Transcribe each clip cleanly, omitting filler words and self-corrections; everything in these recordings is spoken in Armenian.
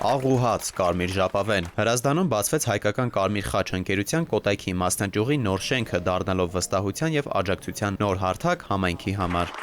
Աղ ու հաց, կարմիր ժապավեն։ Հրազդանում բացվեց հայկական կարմիր խաչ ընկերության Կոտայքի մասնաճյուղի նոր շենքը, դառնալով վստահության եւ աջակցության նոր հարթակ համայնքի համար։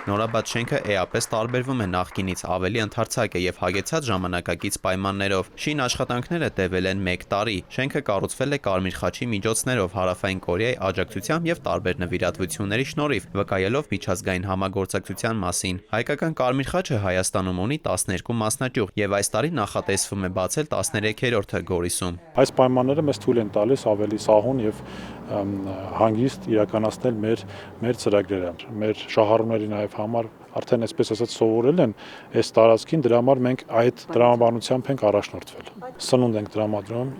Նորաբաց շենքը էապես տարբերվում է նախկինից, ավելի ընդարձակ է եւ հագեցած ժամանակակից պայմաններով։ Շին աշխատանքները տևել են 1 տարի։ Շենքը կառուցվել է կարմիր խաչի միջոցներով Հարավային Կորեայի աջակցությամբ եւ տարբեր նվիրատվությունների շնորհիվ, վկայելով միջազգային համագործակցության մասին։ Հայկական կարմիր խաչը Հայաստանում ունի 12 մասնաճյուղ եւ այս տարի նախատեսվում է բացել 13-րդը Գորիսում։ Այս պայմանները մեզ թույլ են տալիս ավելի սահուն եւ հանգիստ իրականացնել մեր ծրագրերը, մեր շահառուների նաեւ համար արդեն այսպես ասած սովորել են այս տարածքին, դրա համար մենք այդ տրամաբանությամբ ենք առաջնորդվել։ Սնունդ ենք տրամադրում,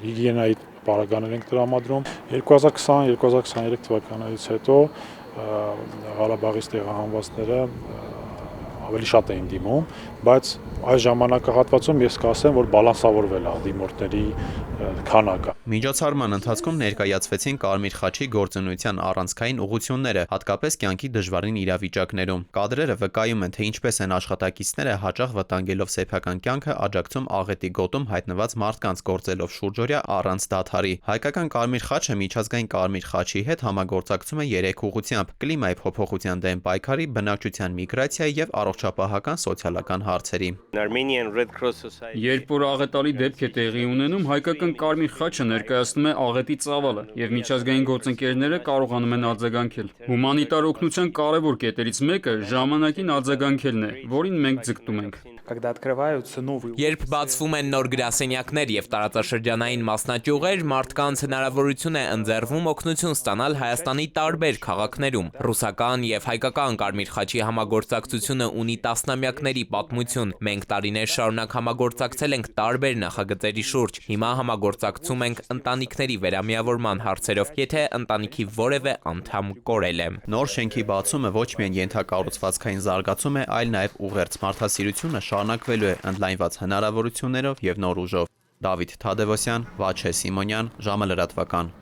հիգիենայի պարագաներ ենք տրամադրում 2020-2023 թվականներից հետո Ղարաբաղից տեղահանվածները ավելի շատ էին դիմում, բայց այս ժամանակահատվածում ես կասեմ, որ բալանսավորվել է դիմորդների քանակը։ Միջոցառման ընթացքում ներկայացվեցին կարմիր խաչի գործունեության առանցքային ուղղությունները, հատկապես կյանքի դժվարին իրավիճակներում։ Կադրերը վկայում են, թե ինչպես են աշխատակիցները հաճախ վտանգելով սեփական կյանքը աջակցում աղետի գոտում հայտնված մարդկանց, գործելով շուրջօրյա առանց դադարի։ Հայկական կարմիր խաչը միջազգային կարմիր խաչի հետ համագործակցում է 3 ուղղությամբ՝ կլիմայի փոփոխության դեմ պայքարի, բնակչության միգրացիայի եւ առողջապահական սոցիալական հարցերի։ Երբ որ աղետալի դեպք է տեղի ունենում, հայկական կարմիր խաչը ներկայացնում է աղետի ծավալը եւ միջազգային գործընկերները կարողանում են արձագանքել։ Հումանիտար օգնության կարևոր կետերից մեկը ժամանակին արձագանքելն է, որին մենք ձգտում ենք։ Երբ բացվում են նոր գրասենյակներ եւ տարածաշրջանային մասնաճյուղեր, մարդկանց հնարավորություն է ընձեռվում օգնություն ստանալ Հայաստանի տարբեր քաղաքներում։ Ռուսական եւ հայկական կարմիր խաչի համագործակցությունը ունի տասնամյակների պատմություն։ Մենք տարիներ շարունակ համագործակցել ենք տարբեր նախագծերի շուրջ։ Հիմա համագործակցում ենք ընտանիքների վերամիավորման հարցերով, եթե ընտանիքի որևէ անդամ կորել է։ Նոր շենքի բացումը ոչ միայն ենթակառուցվածքային զարգացում է, այլ նաեւ ուղերձ մարդասիրությունը շարունակվելու է ընդլայնված հնարավորություններով եւ նոր ուժով։ Դավիթ Թադևոսյան, Վաչե Սիմոնյան, ժամը լրատվական։